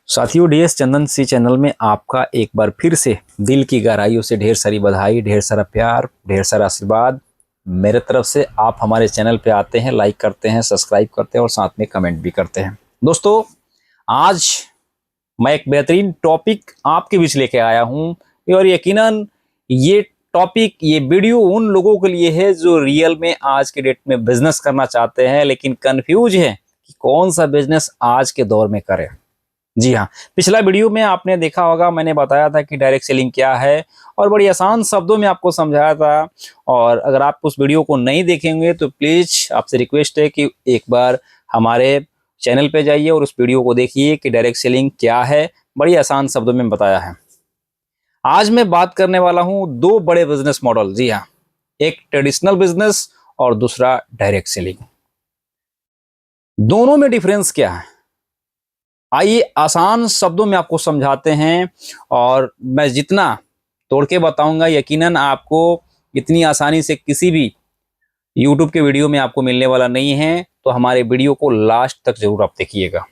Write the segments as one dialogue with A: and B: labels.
A: साथियों, डीएस चंदन सी चैनल में आपका एक बार फिर से दिल की गहराइयों से ढेर सारी बधाई, ढेर सारा प्यार, ढेर सारा आशीर्वाद मेरे तरफ से। आप हमारे चैनल पे आते हैं, लाइक करते हैं, सब्सक्राइब करते हैं और साथ में कमेंट भी करते हैं। दोस्तों, आज मैं एक बेहतरीन टॉपिक आपके बीच लेके आया हूं और यकीनन ये टॉपिक, ये वीडियो उन लोगों के लिए है जो रियल में आज के डेट में बिजनेस करना चाहते हैं लेकिन कंफ्यूज है कि कौन सा बिजनेस आज के दौर में करें। जी हाँ, पिछला वीडियो में आपने देखा होगा, मैंने बताया था कि डायरेक्ट सेलिंग क्या है और बड़ी आसान शब्दों में आपको समझाया था। और अगर आप उस वीडियो को नहीं देखेंगे तो प्लीज आपसे रिक्वेस्ट है कि एक बार हमारे चैनल पे जाइए और उस वीडियो को देखिए कि डायरेक्ट सेलिंग क्या है, बड़ी आसान शब्दों में बताया है। आज मैं बात करने वाला हूं दो बड़े बिजनेस मॉडल। जी हाँ, एक ट्रेडिशनल बिजनेस और दूसरा डायरेक्ट सेलिंग। दोनों में डिफरेंस क्या है, आइए आसान शब्दों में आपको समझाते हैं। और मैं जितना तोड़ के बताऊंगा यकीनन आपको इतनी आसानी से किसी भी YouTube के वीडियो में आपको मिलने वाला नहीं है, तो हमारे वीडियो को लास्ट तक जरूर आप देखिएगा।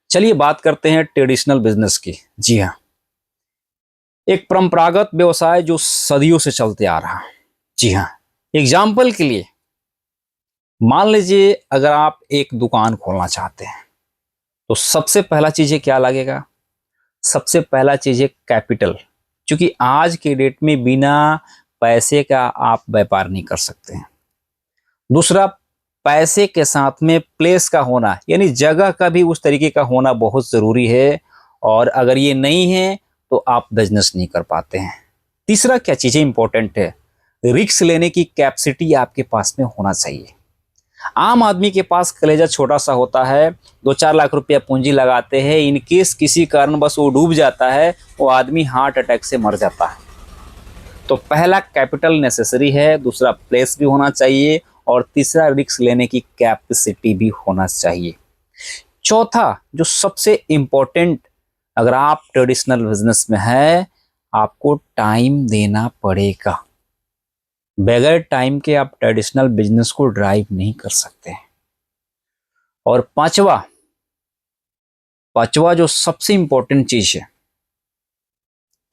A: चलिए बात करते हैं ट्रेडिशनल बिजनेस की। जी हाँ, एक परंपरागत व्यवसाय जो सदियों से चलते आ रहा है। जी हाँ, एग्जाम्पल के लिए मान लीजिए अगर आप एक दुकान खोलना चाहते हैं तो सबसे पहला चीज क्या लगेगा? सबसे पहला चीज है कैपिटल, क्योंकि आज के डेट में बिना पैसे का आप व्यापार नहीं कर सकते हैं। दूसरा, पैसे के साथ में प्लेस का होना, यानी जगह का भी उस तरीके का होना बहुत जरूरी है, और अगर ये नहीं है तो आप बिजनेस नहीं कर पाते हैं। तीसरा क्या चीजें इंपॉर्टेंट है, रिस्क लेने की कैपेसिटी आपके पास में होना चाहिए। आम आदमी के पास कलेजा छोटा सा होता है, 2-4 लाख रुपया पूंजी लगाते हैं, इनकेस किसी कारण बस वो डूब जाता है, वो आदमी हार्ट अटैक से मर जाता है। तो पहला कैपिटल नेसेसरी है, दूसरा प्लेस भी होना चाहिए और तीसरा रिस्क लेने की कैपेसिटी भी होना चाहिए। चौथा जो सबसे इंपॉर्टेंट, अगर आप ट्रेडिशनल बिजनेस में है, आपको टाइम देना पड़ेगा। बगैर टाइम के आप ट्रेडिशनल बिजनेस को ड्राइव नहीं कर सकते। और पांचवा जो सबसे इंपॉर्टेंट चीज है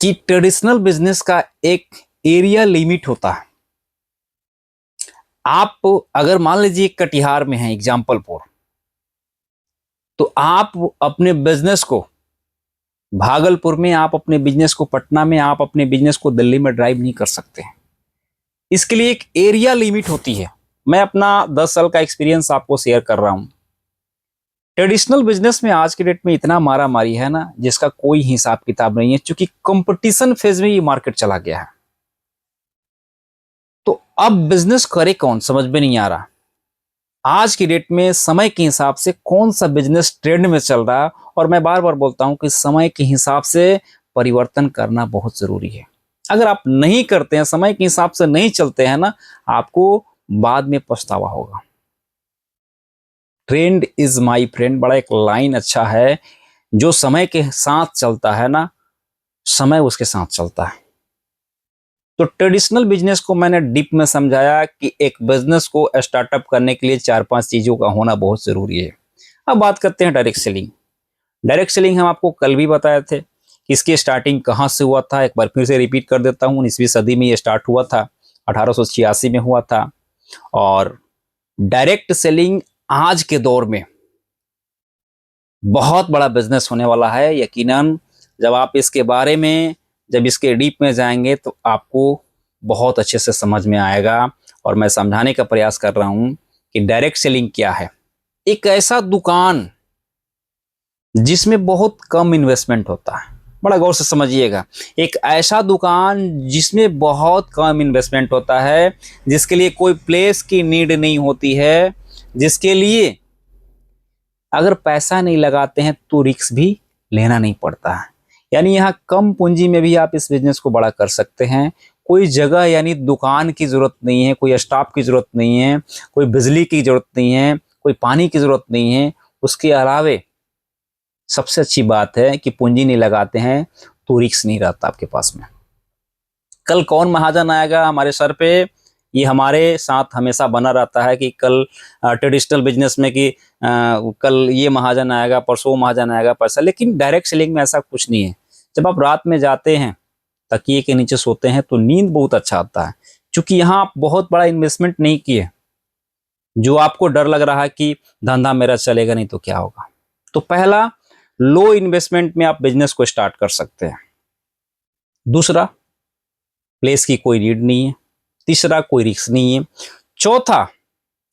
A: कि ट्रेडिशनल बिजनेस का एक एरिया लिमिट होता है। आप अगर मान लीजिए कटिहार में है एग्जाम्पलपुर, तो आप अपने बिजनेस को भागलपुर में, आप अपने बिजनेस को पटना में, आप अपने बिजनेस को दिल्ली में ड्राइव नहीं कर सकते। इसके लिए एक एरिया लिमिट होती है। मैं अपना 10 साल का एक्सपीरियंस आपको शेयर कर रहा हूं। ट्रेडिशनल बिजनेस में आज के डेट में इतना मारा मारी है ना, जिसका कोई हिसाब किताब नहीं है, क्योंकि कंपटीशन फेज में ये मार्केट चला गया है। तो अब बिजनेस करे कौन, समझ में नहीं आ रहा। आज की डेट में समय के हिसाब से कौन सा बिजनेस ट्रेंड में चल रहा है, और मैं बार बार बोलता हूं कि समय के हिसाब से परिवर्तन करना बहुत जरूरी है। अगर आप नहीं करते हैं, समय के हिसाब से नहीं चलते हैं ना, आपको बाद में पछतावा होगा। ट्रेंड इज माई फ्रेंड, बड़ा एक लाइन अच्छा है, जो समय के साथ चलता है ना, समय उसके साथ चलता है। तो ट्रेडिशनल बिजनेस को मैंने डीप में समझाया कि एक बिजनेस को स्टार्टअप करने के लिए 4-5 चीजों का होना बहुत जरूरी है। अब बात करते हैं डायरेक्ट सेलिंग। डायरेक्ट सेलिंग हम आपको कल भी बताए थे कि इसकी स्टार्टिंग कहाँ से हुआ था। एक बार फिर से रिपीट कर देता हूँ, 19वीं सदी में ये स्टार्ट हुआ था, 1886 में हुआ था। और डायरेक्ट सेलिंग आज के दौर में बहुत बड़ा बिजनेस होने वाला है। यकीनन जब आप इसके बारे में, जब इसके डीप में जाएंगे तो आपको बहुत अच्छे से समझ में आएगा। और मैं समझाने का प्रयास कर रहा हूं कि डायरेक्ट सेलिंग क्या है। एक ऐसा दुकान जिसमें बहुत कम इन्वेस्टमेंट होता है, बड़ा गौर से समझिएगा। एक ऐसा दुकान जिसमें बहुत कम इन्वेस्टमेंट होता है, जिसके लिए कोई प्लेस की नीड नहीं होती है, जिसके लिए अगर पैसा नहीं लगाते हैं तो रिस्क भी लेना नहीं पड़ता है। यानी यहाँ कम पूंजी में भी आप इस बिजनेस को बड़ा कर सकते हैं। कोई जगह यानी दुकान की जरूरत नहीं है, कोई स्टाफ की जरूरत नहीं है, कोई बिजली की जरूरत नहीं है, कोई पानी की जरूरत नहीं है। उसके अलावे सबसे अच्छी बात है कि पूंजी नहीं लगाते हैं तो रिस्क नहीं रहता आपके पास में। कल कौन महाजन आएगा हमारे सर पे ये हमारे साथ हमेशा बना रहता है कि कल ट्रेडिशनल बिजनेस में कि कल ये महाजन आएगा, परसों महाजन आएगा पैसा, लेकिन डायरेक्ट सेलिंग में ऐसा कुछ नहीं है। जब आप रात में जाते हैं, तकिए के नीचे सोते हैं, तो नींद बहुत अच्छा आता है, क्योंकि यहाँ आप बहुत बड़ा इन्वेस्टमेंट नहीं किए। जो आपको डर लग रहा है कि धंधा मेरा चलेगा नहीं तो क्या होगा, तो पहला, लो इन्वेस्टमेंट में आप बिजनेस को स्टार्ट कर सकते हैं। दूसरा, प्लेस की कोई नीड नहीं है। तीसरा, कोई रिस्क नहीं है। चौथा,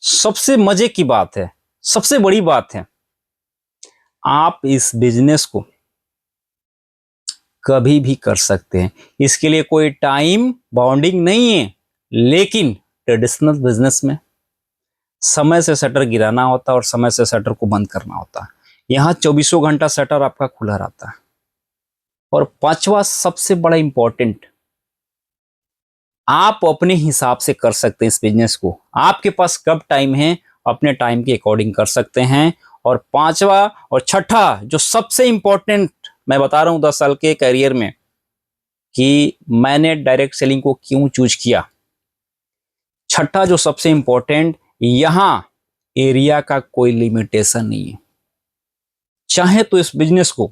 A: सबसे मजे की बात है, सबसे बड़ी बात है, आप इस बिजनेस को कभी भी कर सकते हैं। इसके लिए कोई टाइम बाउंडिंग नहीं है। लेकिन ट्रेडिशनल बिजनेस में समय से शटर गिराना होता है और समय से शटर को बंद करना होता है। यहाँ 24 घंटा शटर आपका खुला रहता है। और पांचवा, सबसे बड़ा इंपॉर्टेंट, आप अपने हिसाब से कर सकते हैं इस बिजनेस को। आपके पास कब टाइम है, अपने टाइम के अकॉर्डिंग कर सकते हैं। और पांचवा और छठा, जो सबसे इंपॉर्टेंट मैं बता रहा हूं 10 साल के करियर में, कि मैंने डायरेक्ट सेलिंग को क्यों चूज किया। छठा जो सबसे इंपॉर्टेंट, यहां एरिया का कोई लिमिटेशन नहीं है। चाहे तो इस बिजनेस को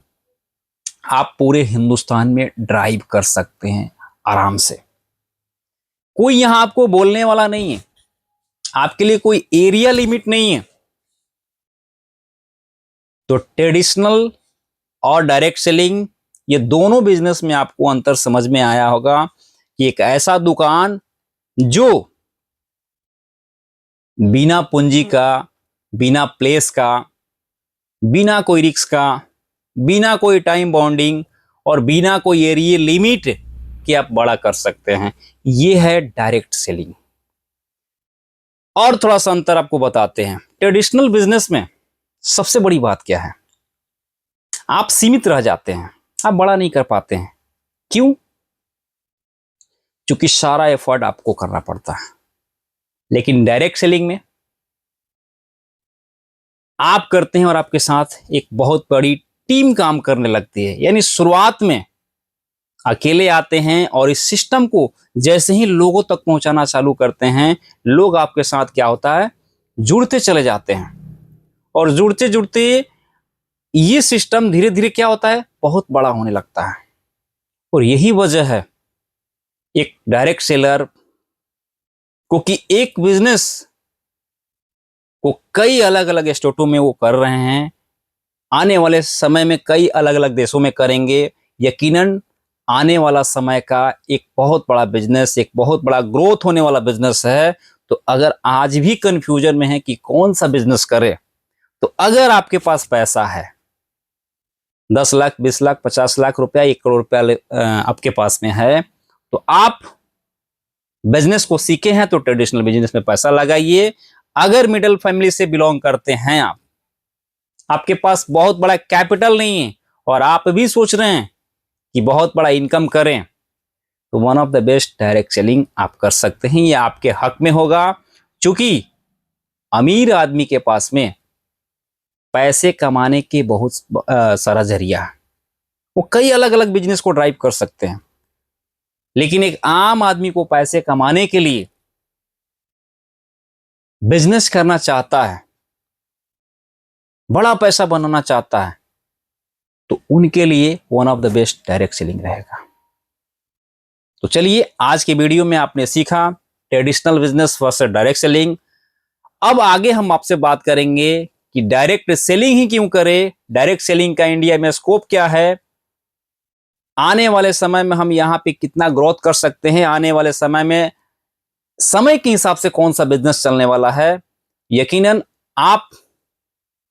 A: आप पूरे हिंदुस्तान में ड्राइव कर सकते हैं आराम से। कोई यहां आपको बोलने वाला नहीं है, आपके लिए कोई एरिया लिमिट नहीं है। तो ट्रेडिशनल और डायरेक्ट सेलिंग, ये दोनों बिजनेस में आपको अंतर समझ में आया होगा कि एक ऐसा दुकान जो बिना पूंजी का, बिना प्लेस का, बिना कोई रिस्क का, बिना कोई टाइम बाउंडिंग और बिना कोई एरिया लिमिट कि आप बड़ा कर सकते हैं, ये है डायरेक्ट सेलिंग। और थोड़ा सा अंतर आपको बताते हैं। ट्रेडिशनल बिजनेस में सबसे बड़ी बात क्या है, आप सीमित रह जाते हैं, आप बड़ा नहीं कर पाते हैं। क्यों? क्योंकि सारा एफर्ट आपको करना पड़ता है। लेकिन डायरेक्ट सेलिंग में आप करते हैं और आपके साथ एक बहुत बड़ी टीम काम करने लगती है। यानी शुरुआत में अकेले आते हैं और इस सिस्टम को जैसे ही लोगों तक पहुंचाना चालू करते हैं, लोग आपके साथ क्या होता है, जुड़ते चले जाते हैं। और जुड़ते जुड़ते ये सिस्टम धीरे धीरे क्या होता है, बहुत बड़ा होने लगता है। और यही वजह है एक डायरेक्ट सेलर को कि एक बिजनेस को कई अलग अलग स्टेटों में वो कर रहे हैं, आने वाले समय में कई अलग अलग देशों में करेंगे। यकीनन आने वाला समय का एक बहुत बड़ा बिजनेस, एक बहुत बड़ा ग्रोथ होने वाला बिजनेस है। तो अगर आज भी कंफ्यूजन में है कि कौन सा बिजनेस करे, तो अगर आपके पास पैसा है 10 लाख, 20 लाख, 50 लाख रुपया, 1 करोड़ रुपया आपके पास में है, तो आप बिजनेस को सीखे हैं तो ट्रेडिशनल बिजनेस में पैसा लगाइए। अगर मिडिल फैमिली से बिलोंग करते हैं आप, आपके पास बहुत बड़ा कैपिटल नहीं है और आप भी सोच रहे हैं कि बहुत बड़ा इनकम करें, तो one of the best direct selling आप कर सकते हैं। ये आपके हक में होगा, क्योंकि अमीर आदमी के पास में पैसे कमाने के बहुत सारा जरिया है, वो कई अलग अलग बिजनेस को ड्राइव कर सकते हैं। लेकिन एक आम आदमी को पैसे कमाने के लिए बिजनेस करना चाहता है, बड़ा पैसा बनाना चाहता है, तो उनके लिए one of the best direct selling रहेगा। तो चलिए, आज के वीडियो में आपने सीखा traditional business versus direct selling. अब आगे हम आपसे बात करेंगे कि डायरेक्ट सेलिंग ही क्यों करें, डायरेक्ट सेलिंग का इंडिया में स्कोप क्या है, आने वाले समय में हम यहां पे कितना ग्रोथ कर सकते हैं, आने वाले समय में समय के हिसाब से कौन सा बिजनेस चलने वाला है। यकीनन आप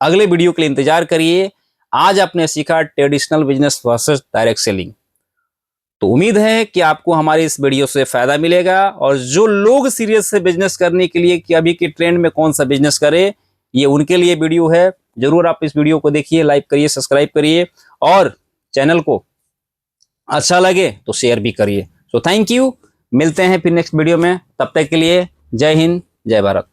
A: अगले वीडियो के लिए इंतजार करिए। आज आपने सीखा traditional business versus direct selling. तो उम्मीद है कि आपको हमारी इस वीडियो से फायदा मिलेगा। और जो लोग सीरियस से बिजनेस करने के लिए कि अभी के ट्रेंड में कौन सा बिजनेस करे, ये उनके लिए वीडियो है। जरूर आप इस वीडियो को देखिए, लाइक करिए, सब्सक्राइब करिए और चैनल को अच्छा लगे तो शेयर भी करिए। सो थैंक यू, मिलते हैं फिर नेक्स्ट वीडियो में। तब तक के लिए जय हिंद, जय भारत।